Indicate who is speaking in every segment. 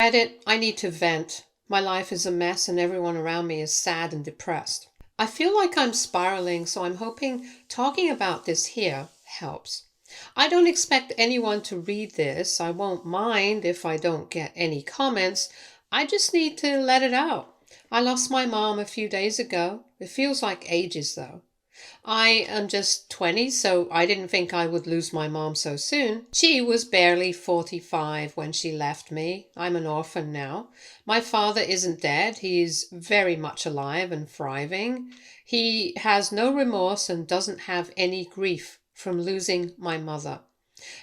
Speaker 1: Edit, I need to vent. My life is a mess and everyone around me is sad and depressed. I feel like I'm spiraling, so I'm hoping talking about this here helps. I don't expect anyone to read this. I won't mind if I don't get any comments. I just need to let it out. I lost my mom a few days ago. It feels like ages though. I am just 20, so I didn't think I would lose my mom so soon. She was barely 45 when she left me. I'm an orphan now. My father isn't dead. He's very much alive and thriving. He has no remorse and doesn't have any grief from losing my mother.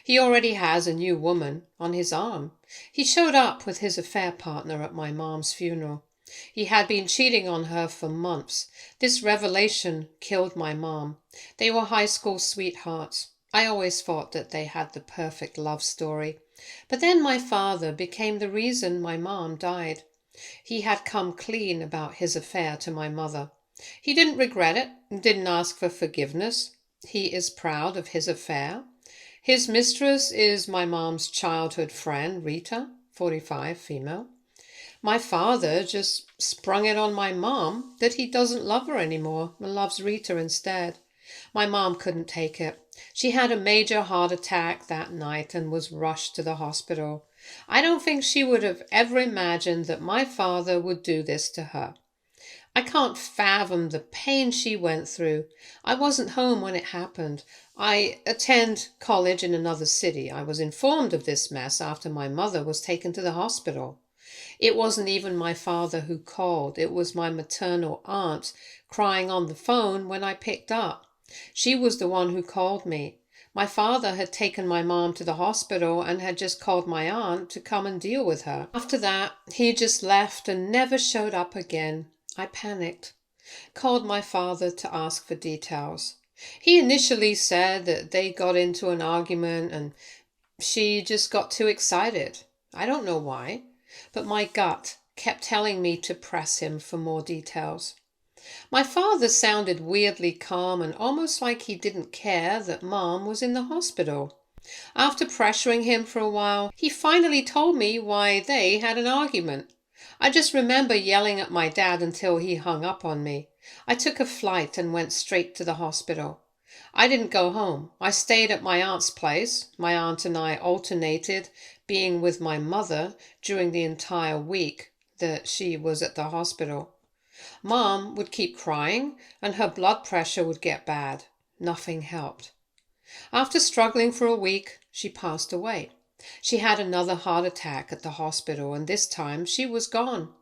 Speaker 1: He already has a new woman on his arm. He showed up with his affair partner at my mom's funeral. He had been cheating on her for months. This revelation killed my mom. They were high school sweethearts. I always thought that they had the perfect love story. But then my father became the reason my mom died. He had come clean about his affair to my mother. He didn't regret it, didn't ask for forgiveness. He is proud of his affair. His mistress is my mom's childhood friend, Rita, 45, female. My father just sprung it on my mom that he doesn't love her anymore and loves Rita instead. My mom couldn't take it. She had a major heart attack that night and was rushed to the hospital. I don't think she would have ever imagined that my father would do this to her. I can't fathom the pain she went through. I wasn't home when it happened. I attend college in another city. I was informed of this mess after my mother was taken to the hospital. It wasn't even my father who called. It was my maternal aunt crying on the phone when I picked up. She was the one who called me. My father had taken my mom to the hospital and had just called my aunt to come and deal with her. After that, he just left and never showed up again. I panicked. Called my father to ask for details. He initially said that they got into an argument and she just got too excited. I don't know why. But my gut kept telling me to press him for more details. My father sounded weirdly calm and almost like he didn't care that Mom was in the hospital. After pressuring him for a while, he finally told me why they had an argument. I just remember yelling at my dad until he hung up on me. I took a flight and went straight to the hospital. I didn't go home. I stayed at my aunt's place. My aunt and I alternated being with my mother during the entire week that she was at the hospital. Mom would keep crying and her blood pressure would get bad. Nothing helped. After struggling for a week, she passed away. She had another heart attack at the hospital and this time she was gone.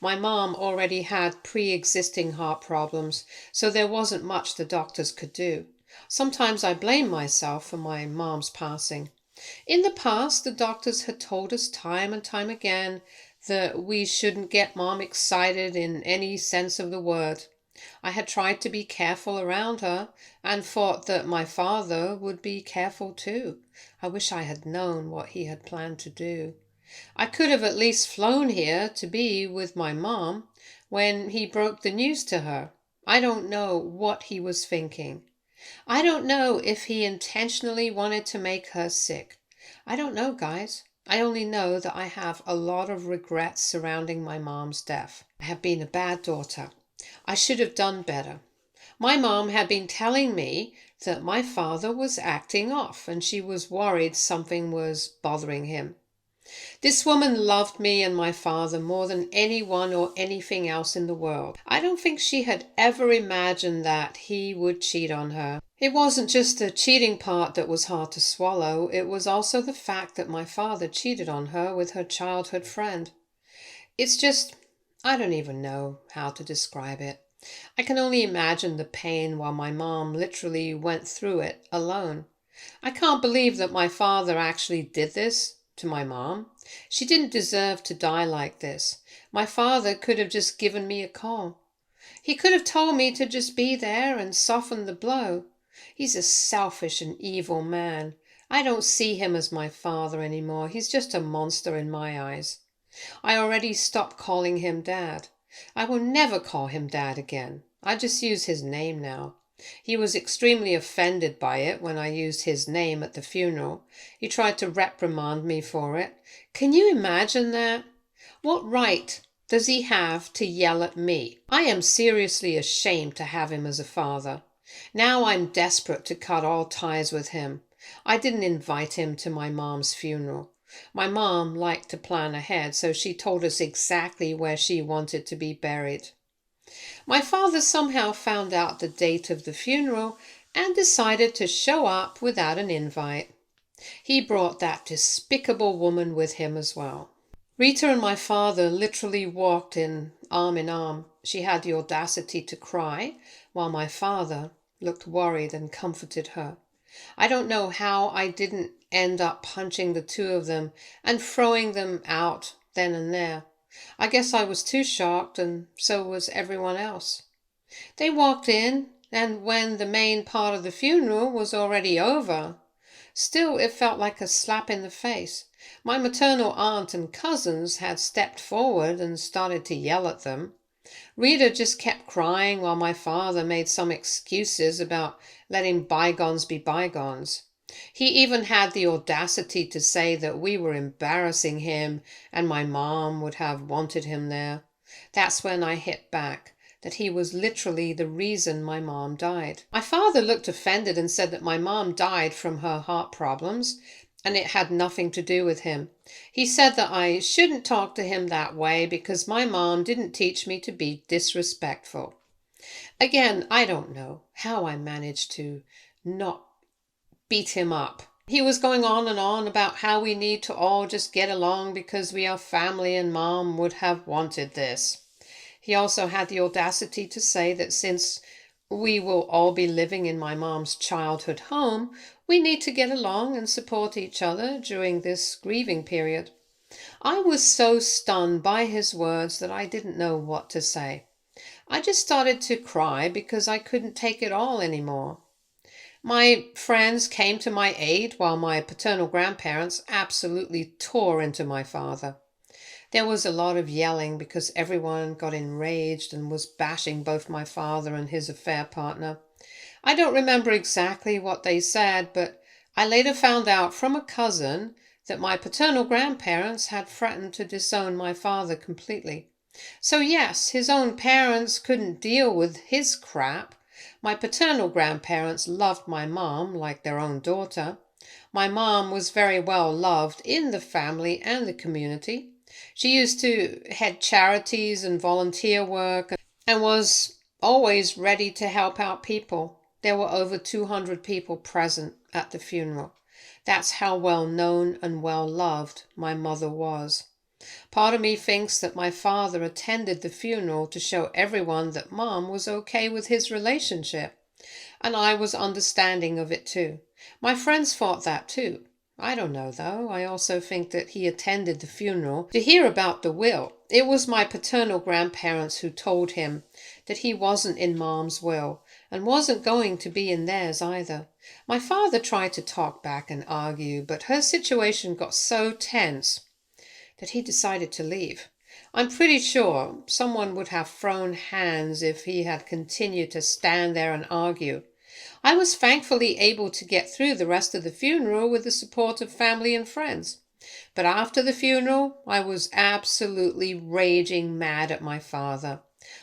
Speaker 1: My mom already had pre-existing heart problems, so there wasn't much the doctors could do. Sometimes I blame myself for my mom's passing. In the past, the doctors had told us time and time again that we shouldn't get Mom excited in any sense of the word. I had tried to be careful around her and thought that my father would be careful too. I wish I had known what he had planned to do. I could have at least flown here to be with my mom when he broke the news to her. I don't know what he was thinking. I don't know if he intentionally wanted to make her sick. I don't know, guys. I only know that I have a lot of regrets surrounding my mom's death. I have been a bad daughter. I should have done better. My mom had been telling me that my father was acting off and she was worried something was bothering him. This woman loved me and my father more than anyone or anything else in the world. I don't think she had ever imagined that he would cheat on her. It wasn't just the cheating part that was hard to swallow, it was also the fact that my father cheated on her with her childhood friend. It's just, I don't even know how to describe it. I can only imagine the pain while my mom literally went through it alone. I can't believe that my father actually did this to my mom. She didn't deserve to die like this. My father could have just given me a call. He could have told me to just be there and soften the blow. He's a selfish and evil man. I don't see him as my father anymore. He's just a monster in my eyes. I already stopped calling him Dad. I will never call him Dad again. I just use his name now. He was extremely offended by it when I used his name at the funeral. He tried to reprimand me for it. Can you imagine that? What right does he have to yell at me? I am seriously ashamed to have him as a father. Now I'm desperate to cut all ties with him. I didn't invite him to my mom's funeral. My mom liked to plan ahead, so she told us exactly where she wanted to be buried. My father somehow found out the date of the funeral and decided to show up without an invite. He brought that despicable woman with him as well. Rita and my father literally walked in arm. She had the audacity to cry, while my father looked worried and comforted her. I don't know how I didn't end up punching the two of them and throwing them out then and there. I guess I was too shocked, and so was everyone else. They walked in, and when the main part of the funeral was already over, still it felt like a slap in the face. My maternal aunt and cousins had stepped forward and started to yell at them. Rita just kept crying while my father made some excuses about letting bygones be bygones. He even had the audacity to say that we were embarrassing him and my mom would have wanted him there. That's when I hit back, that he was literally the reason my mom died. My father looked offended and said that my mom died from her heart problems and it had nothing to do with him. He said that I shouldn't talk to him that way because my mom didn't teach me to be disrespectful. Again, I don't know how I managed to not beat him up. He was going on and on about how we need to all just get along because we are family and mom would have wanted this. He also had the audacity to say that since we will all be living in my mom's childhood home, we need to get along and support each other during this grieving period. I was so stunned by his words that I didn't know what to say. I just started to cry because I couldn't take it all anymore. My friends came to my aid while my paternal grandparents absolutely tore into my father. There was a lot of yelling because everyone got enraged and was bashing both my father and his affair partner. I don't remember exactly what they said, but I later found out from a cousin that my paternal grandparents had threatened to disown my father completely. So yes, his own parents couldn't deal with his crap. My paternal grandparents loved my mom like their own daughter. My mom was very well loved in the family and the community. She used to head charities and volunteer work and was always ready to help out people. There were over 200 people present at the funeral. That's how well known and well loved my mother was. Part of me thinks that my father attended the funeral to show everyone that Mom was okay with his relationship. And I was understanding of it too. My friends thought that too. I don't know though. I also think that he attended the funeral to hear about the will. It was my paternal grandparents who told him that he wasn't in Mom's will and wasn't going to be in theirs either. My father tried to talk back and argue, but her situation got so tense that he decided to leave. I'm pretty sure someone would have thrown hands if he had continued to stand there and argue. I was thankfully able to get through the rest of the funeral with the support of family and friends. But after the funeral, I was absolutely raging mad at my father.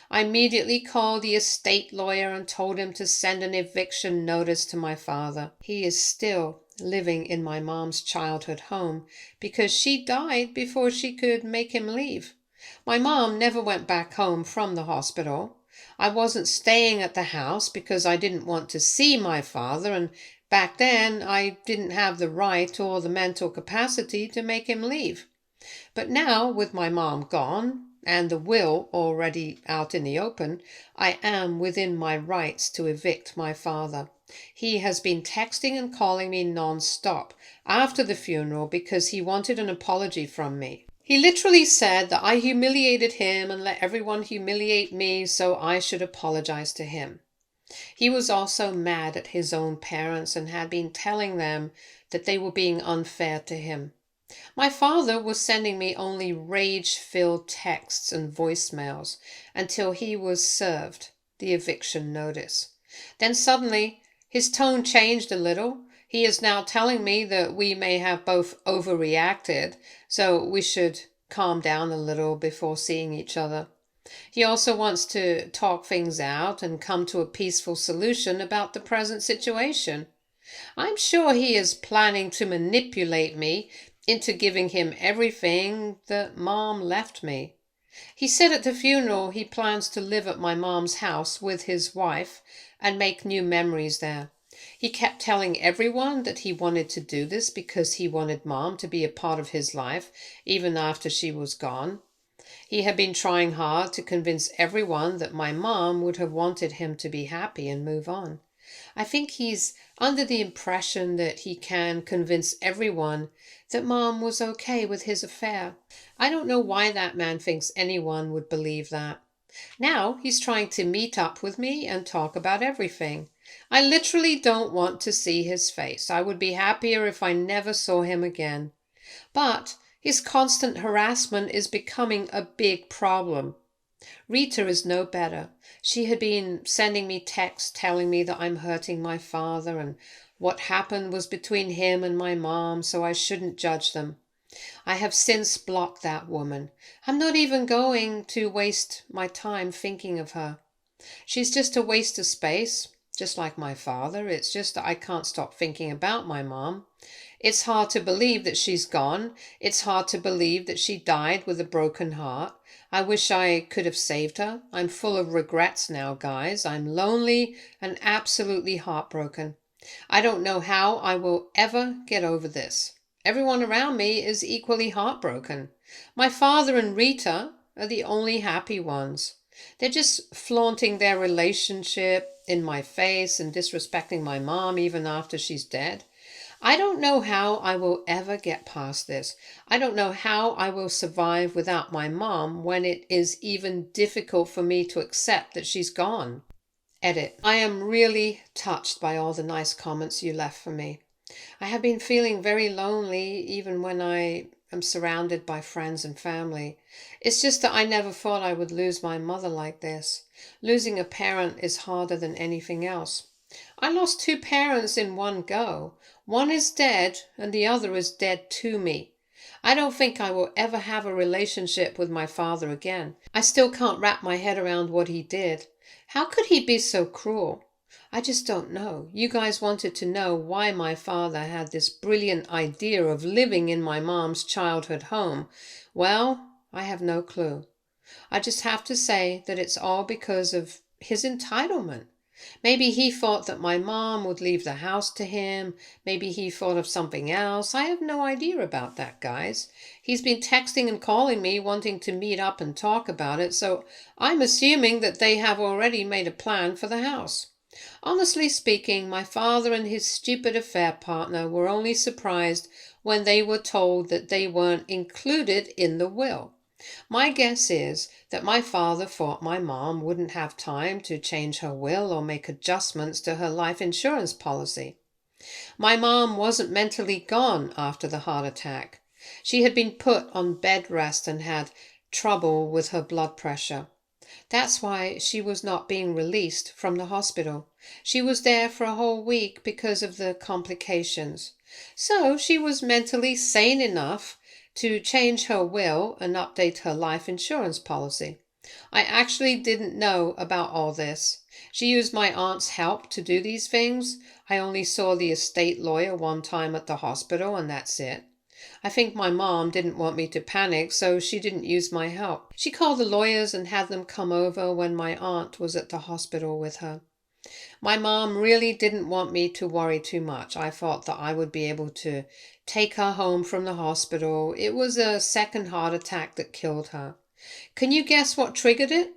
Speaker 1: I immediately called the estate lawyer and told him to send an eviction notice to my father. He is still living in my mom's childhood home because she died before she could make him leave. My mom never went back home from the hospital. I wasn't staying at the house because I didn't want to see my father, and back then I didn't have the right or the mental capacity to make him leave. But now, with my mom gone and the will already out in the open, I am within my rights to evict my father. He has been texting and calling me non-stop after the funeral because he wanted an apology from me. He literally said that I humiliated him and let everyone humiliate me, so I should apologize to him. He was also mad at his own parents and had been telling them that they were being unfair to him. My father was sending me only rage-filled texts and voicemails until he was served the eviction notice. Then suddenly, his tone changed a little. He is now telling me that we may have both overreacted, so we should calm down a little before seeing each other. He also wants to talk things out and come to a peaceful solution about the present situation. I'm sure he is planning to manipulate me into giving him everything that Mom left me. He said at the funeral he plans to live at my mom's house with his wife and make new memories there. He kept telling everyone that he wanted to do this because he wanted Mom to be a part of his life even after she was gone. He had been trying hard to convince everyone that my mom would have wanted him to be happy and move on. I think he's under the impression that he can convince everyone that Mom was okay with his affair. I don't know why that man thinks anyone would believe that. Now he's trying to meet up with me and talk about everything. I literally don't want to see his face. I would be happier if I never saw him again. But his constant harassment is becoming a big problem. Rita is no better. She had been sending me texts telling me that I'm hurting my father and what happened was between him and my mom, so I shouldn't judge them. I have since blocked that woman. I'm not even going to waste my time thinking of her. She's just a waste of space, just like my father. It's just that I can't stop thinking about my mom. It's hard to believe that she's gone. It's hard to believe that she died with a broken heart. I wish I could have saved her. I'm full of regrets now, guys. I'm lonely and absolutely heartbroken. I don't know how I will ever get over this. Everyone around me is equally heartbroken. My father and Rita are the only happy ones. They're just flaunting their relationship in my face and disrespecting my mom even after she's dead. I don't know how I will ever get past this. I don't know how I will survive without my mom when it is even difficult for me to accept that she's gone. Edit. I am really touched by all the nice comments you left for me. I have been feeling very lonely even when I am surrounded by friends and family. It's just that I never thought I would lose my mother like this. Losing a parent is harder than anything else. I lost 2 parents in one go. One is dead and the other is dead to me. I don't think I will ever have a relationship with my father again. I still can't wrap my head around what he did. How could he be so cruel? I just don't know. You guys wanted to know why my father had this brilliant idea of living in my mom's childhood home. Well, I have no clue. I just have to say that it's all because of his entitlement. Maybe he thought that my mom would leave the house to him. Maybe he thought of something else. I have no idea about that, guys. He's been texting and calling me wanting to meet up and talk about it, so I'm assuming that they have already made a plan for the house. Honestly speaking, my father and his stupid affair partner were only surprised when they were told that they weren't included in the will. My guess is that my father thought my mom wouldn't have time to change her will or make adjustments to her life insurance policy. My mom wasn't mentally gone after the heart attack. She had been put on bed rest and had trouble with her blood pressure. That's why she was not being released from the hospital. She was there for a whole week because of the complications. So she was mentally sane enough to change her will and update her life insurance policy. I actually didn't know about all this. She used my aunt's help to do these things. I only saw the estate lawyer one time at the hospital and that's it. I think my mom didn't want me to panic, so she didn't use my help. She called the lawyers and had them come over when my aunt was at the hospital with her. My mom really didn't want me to worry too much. I thought that I would be able to take her home from the hospital. It was a second heart attack that killed her. Can you guess what triggered it?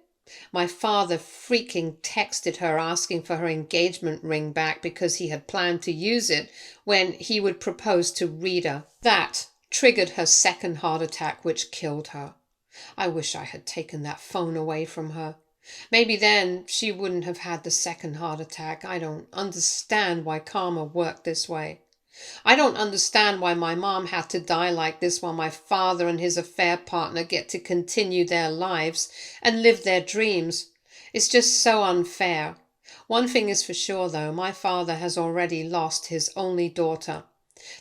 Speaker 1: My father freaking texted her asking for her engagement ring back because he had planned to use it when he would propose to Rita. That triggered her second heart attack, which killed her. I wish I had taken that phone away from her. Maybe then she wouldn't have had the second heart attack. I don't understand why karma worked this way. I don't understand why my mom had to die like this while my father and his affair partner get to continue their lives and live their dreams. It's just so unfair. One thing is for sure though, my father has already lost his only daughter.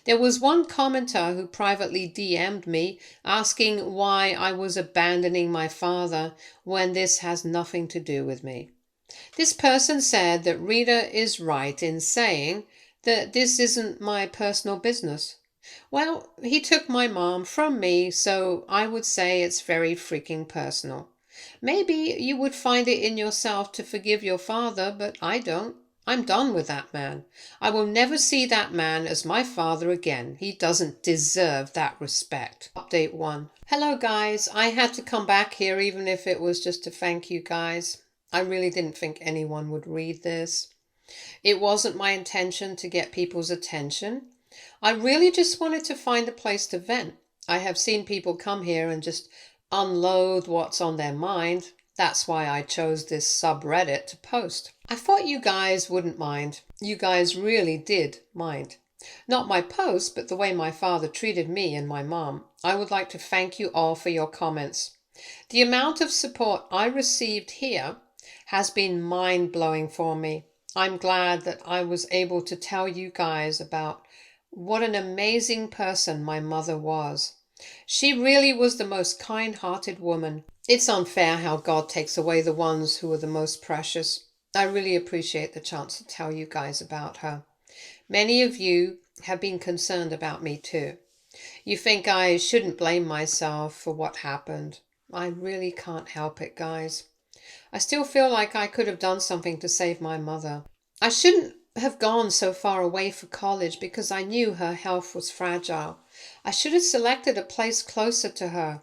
Speaker 1: There was one commenter who privately DM'd me asking why I was abandoning my father when this has nothing to do with me. This person said that Rita is right in saying that this isn't my personal business. Well, he took my mom from me, so I would say it's very freaking personal. Maybe you would find it in yourself to forgive your father, but I don't. I'm done with that man. I will never see that man as my father again. He doesn't deserve that respect. Update 1. Hello guys, I had to come back here even if it was just to thank you guys. I really didn't think anyone would read this. It wasn't my intention to get people's attention. I really just wanted to find a place to vent. I have seen people come here and just unload what's on their mind. That's why I chose this subreddit to post. I thought you guys wouldn't mind. You guys really did mind. Not my post, but the way my father treated me and my mom. I would like to thank you all for your comments. The amount of support I received here has been mind-blowing for me. I'm glad that I was able to tell you guys about what an amazing person my mother was. She really was the most kind-hearted woman. It's unfair how God takes away the ones who are the most precious. I really appreciate the chance to tell you guys about her. Many of you have been concerned about me too. You think I shouldn't blame myself for what happened. I really can't help it, guys. I still feel like I could have done something to save my mother. I shouldn't have gone so far away for college because I knew her health was fragile. I should have selected a place closer to her.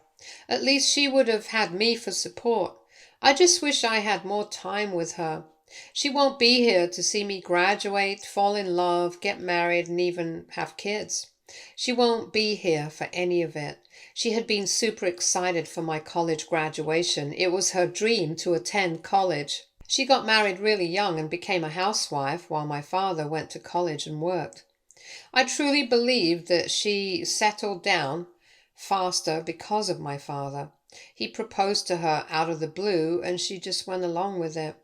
Speaker 1: At least she would have had me for support. I just wish I had more time with her. She won't be here to see me graduate, fall in love, get married, and even have kids. She won't be here for any of it. She had been super excited for my college graduation. It was her dream to attend college. She got married really young and became a housewife while my father went to college and worked. I truly believe that she settled down faster because of my father. He proposed to her out of the blue and she just went along with it.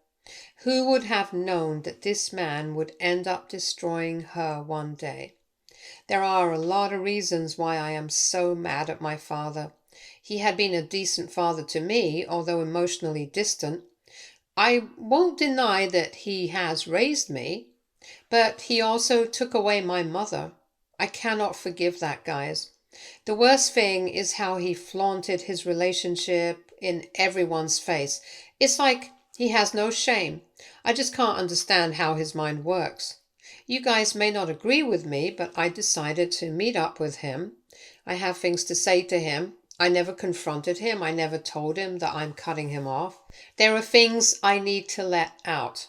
Speaker 1: Who would have known that this man would end up destroying her one day? There are a lot of reasons why I am so mad at my father. He had been a decent father to me, although emotionally distant. I won't deny that he has raised me, but he also took away my mother. I cannot forgive that, guys. The worst thing is how he flaunted his relationship in everyone's face. It's like he has no shame. I just can't understand how his mind works. You guys may not agree with me, but I decided to meet up with him. I have things to say to him. I never confronted him. I never told him that I'm cutting him off. There are things I need to let out.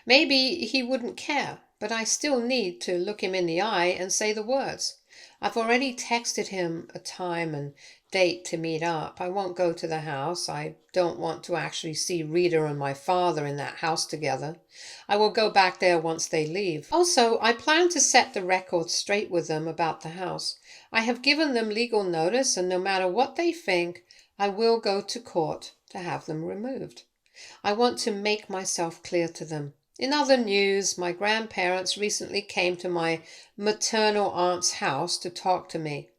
Speaker 1: Maybe he wouldn't care, but I still need to look him in the eye and say the words. I've already texted him a time and date to meet up. I won't go to the house. I don't want to actually see Rita and my father in that house together. I will go back there once they leave. Also, I plan to set the record straight with them about the house. I have given them legal notice, and no matter what they think, I will go to court to have them removed. I want to make myself clear to them. In other news, my grandparents recently came to my maternal aunt's house to talk to me.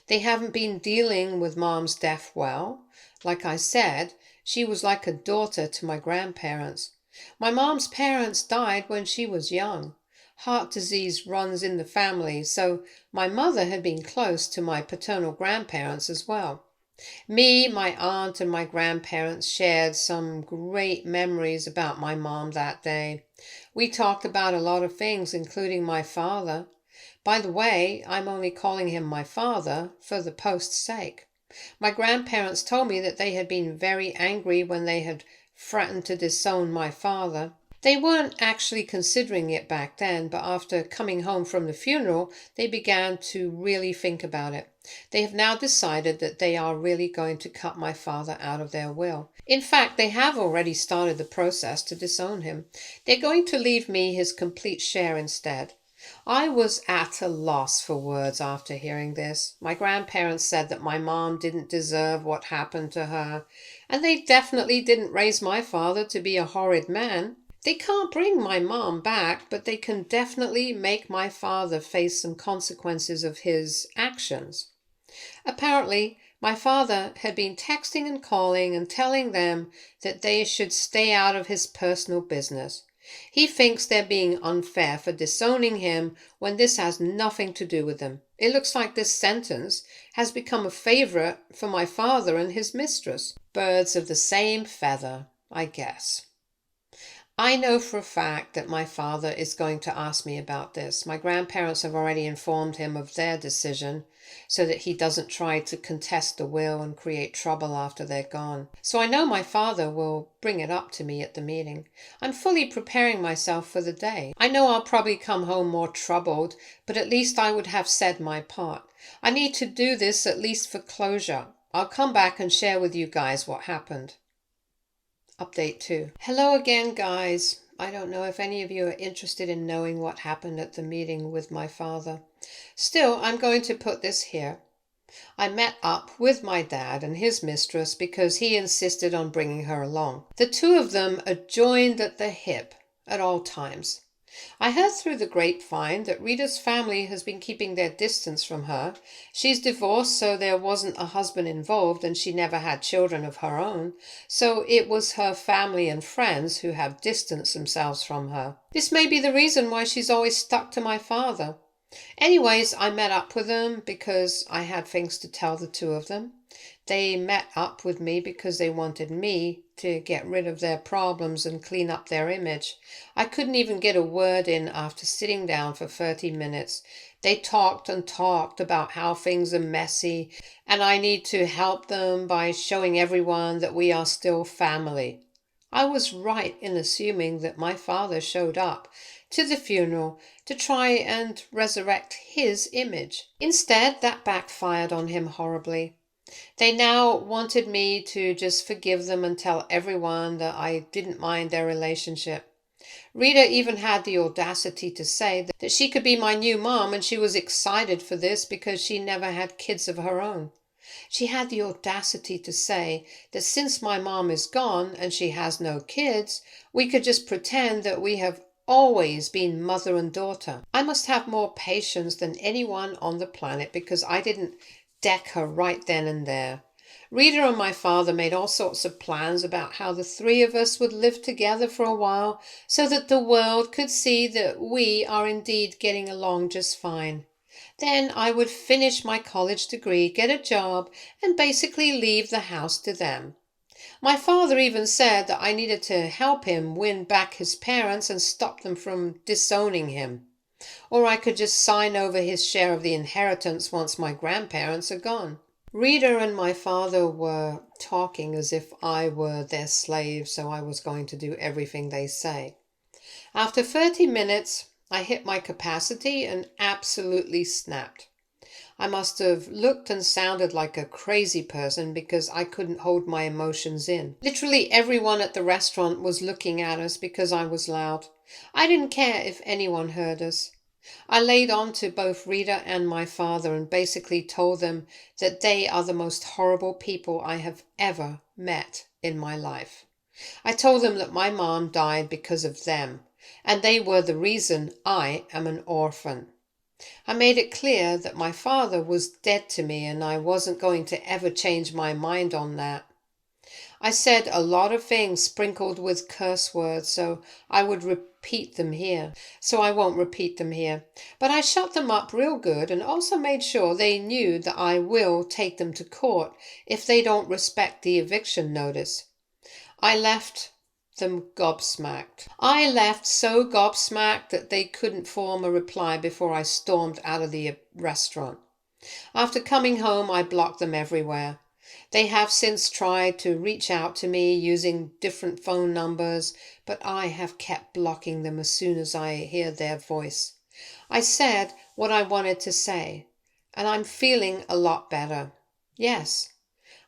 Speaker 1: They haven't been dealing with Mom's death well. Like I said, she was like a daughter to my grandparents. My mom's parents died when she was young. Heart disease runs in the family, so my mother had been close to my paternal grandparents as well. Me, my aunt, and my grandparents shared some great memories about my mom that day. We talked about a lot of things, including my father. By the way, I'm only calling him my father for the post's sake. My grandparents told me that they had been very angry when they had threatened to disown my father. They weren't actually considering it back then, but after coming home from the funeral, they began to really think about it. They have now decided that they are really going to cut my father out of their will. In fact, they have already started the process to disown him. They're going to leave me his complete share instead. I was at a loss for words after hearing this. My grandparents said that my mom didn't deserve what happened to her, and they definitely didn't raise my father to be a horrid man. They can't bring my mom back, but they can definitely make my father face some consequences of his actions. Apparently, my father had been texting and calling and telling them that they should stay out of his personal business. He thinks they're being unfair for disowning him when this has nothing to do with them. It looks like this sentence has become a favorite for my father and his mistress. Birds of the same feather, I guess. I know for a fact that my father is going to ask me about this. My grandparents have already informed him of their decision so that he doesn't try to contest the will and create trouble after they're gone. So I know my father will bring it up to me at the meeting. I'm fully preparing myself for the day. I know I'll probably come home more troubled, but at least I would have said my part. I need to do this at least for closure. I'll come back and share with you guys what happened. Update 2. Hello again, guys. I don't know if any of you are interested in knowing what happened at the meeting with my father. Still, I'm going to put this here. I met up with my dad and his mistress because he insisted on bringing her along. The two of them are joined at the hip at all times. I heard through the grapevine that Rita's family has been keeping their distance from her. She's divorced, so there wasn't a husband involved, and she never had children of her own. So it was her family and friends who have distanced themselves from her. This may be the reason why she's always stuck to my father. Anyways, I met up with them because I had things to tell the two of them. They met up with me because they wanted me to get rid of their problems and clean up their image. I couldn't even get a word in after sitting down for 30 minutes. They talked and talked about how things are messy, and I need to help them by showing everyone that we are still family. I was right in assuming that my father showed up to the funeral to try and resurrect his image. Instead, that backfired on him horribly. They now wanted me to just forgive them and tell everyone that I didn't mind their relationship. Rita even had the audacity to say that she could be my new mom, and she was excited for this because she never had kids of her own. She had the audacity to say that since my mom is gone and she has no kids, we could just pretend that we have always been mother and daughter. I must have more patience than anyone on the planet because I didn't deck her right then and there. Rita and my father made all sorts of plans about how the three of us would live together for a while so that the world could see that we are indeed getting along just fine. Then I would finish my college degree, get a job, and basically leave the house to them. My father even said that I needed to help him win back his parents and stop them from disowning him. Or I could just sign over his share of the inheritance once my grandparents are gone. Rita and my father were talking as if I were their slave, so I was going to do everything they say. After 30 minutes, I hit my capacity and absolutely snapped. I must have looked and sounded like a crazy person because I couldn't hold my emotions in. Literally everyone at the restaurant was looking at us because I was loud. I didn't care if anyone heard us. I laid on to both Rita and my father and basically told them that they are the most horrible people I have ever met in my life. I told them that my mom died because of them, and they were the reason I am an orphan. I made it clear that my father was dead to me and I wasn't going to ever change my mind on that. I said a lot of things sprinkled with curse words, so I would repeat them here. So I won't repeat them here. But I shut them up real good and also made sure they knew that I will take them to court if they don't respect the eviction notice. I left them gobsmacked. I left so gobsmacked that they couldn't form a reply before I stormed out of the restaurant. After coming home, I blocked them everywhere. They have since tried to reach out to me using different phone numbers, but I have kept blocking them as soon as I hear their voice. I said what I wanted to say, and I'm feeling a lot better. Yes,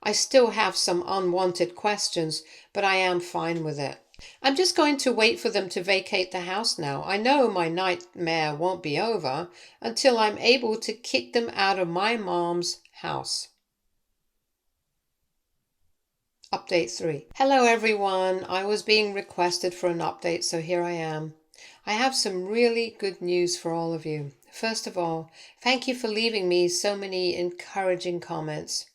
Speaker 1: I still have some unwanted questions, but I am fine with it. I'm just going to wait for them to vacate the house now. I know my nightmare won't be over until I'm able to kick them out of my mom's house. Update 3. Hello everyone. I was being requested for an update, so here I am. I have some really good news for all of you. First of all, thank you for leaving me so many encouraging comments.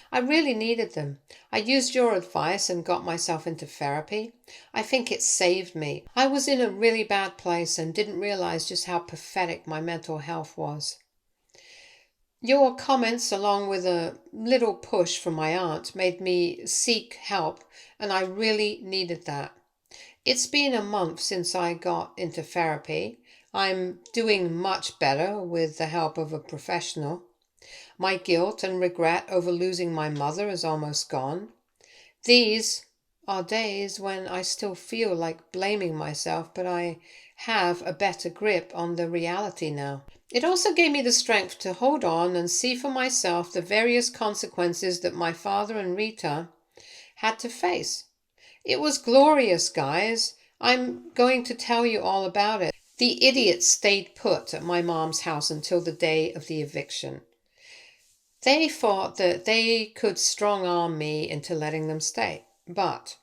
Speaker 1: I really needed them. I used your advice and got myself into therapy. I think it saved me. I was in a really bad place and didn't realize just how pathetic my mental health was. Your comments, along with a little push from my aunt, made me seek help, and I really needed that. It's been a month since I got into therapy. I'm doing much better with the help of a professional. My guilt and regret over losing my mother is almost gone. These are days when I still feel like blaming myself, but I have a better grip on the reality now. It also gave me the strength to hold on and see for myself the various consequences that my father and Rita had to face. It was glorious, guys. I'm going to tell you all about it. The idiots stayed put at my mom's house until the day of the eviction. They thought that they could strong-arm me into letting them stay. But,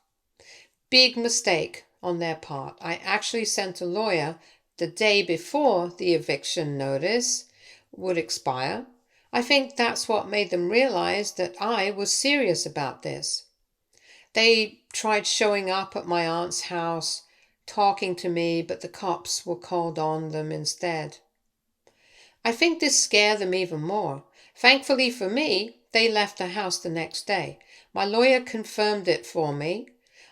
Speaker 1: big mistake on their part. I actually sent a lawyer the day before the eviction notice would expire. I think that's what made them realize that I was serious about this. They tried showing up at my aunt's house, talking to me, but the cops were called on them instead. I think this scared them even more. Thankfully for me, they left the house the next day. My lawyer confirmed it for me.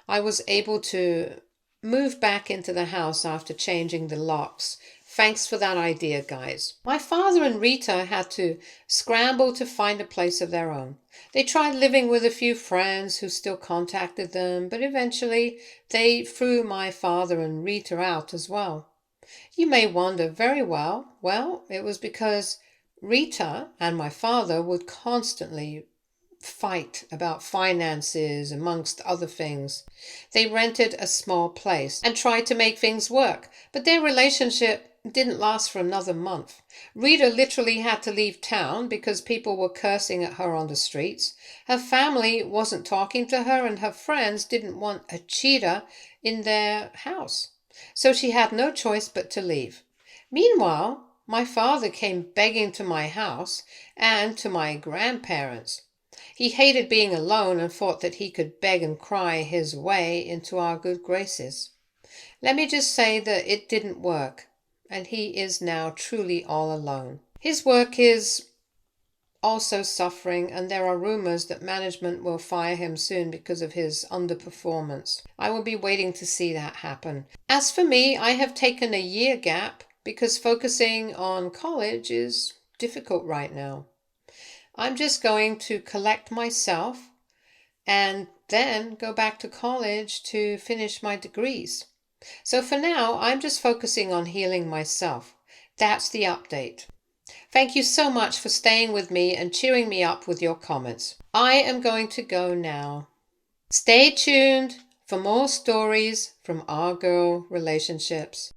Speaker 1: I was able to move back into the house after changing the locks. Thanks for that idea, guys. My father and Rita had to scramble to find a place of their own. They tried living with a few friends who still contacted them, but eventually they threw my father and Rita out as well. You may wonder, very well. Well, it was because Rita and my father would constantly fight about finances, amongst other things. They rented a small place and tried to make things work, but their relationship didn't last for another month. Rita literally had to leave town because people were cursing at her on the streets. Her family wasn't talking to her, and her friends didn't want a cheater in their house. So she had no choice but to leave. Meanwhile, my father came begging to my house and to my grandparents. He hated being alone and thought that he could beg and cry his way into our good graces. Let me just say that it didn't work, and he is now truly all alone. His work is also suffering, and there are rumors that management will fire him soon because of his underperformance. I will be waiting to see that happen. As for me, I have taken a year gap because focusing on college is difficult right now. I'm just going to collect myself and then go back to college to finish my degrees. So for now, I'm just focusing on healing myself. That's the update. Thank you so much for staying with me and cheering me up with your comments. I am going to go now. Stay tuned for more stories from our girl relationships.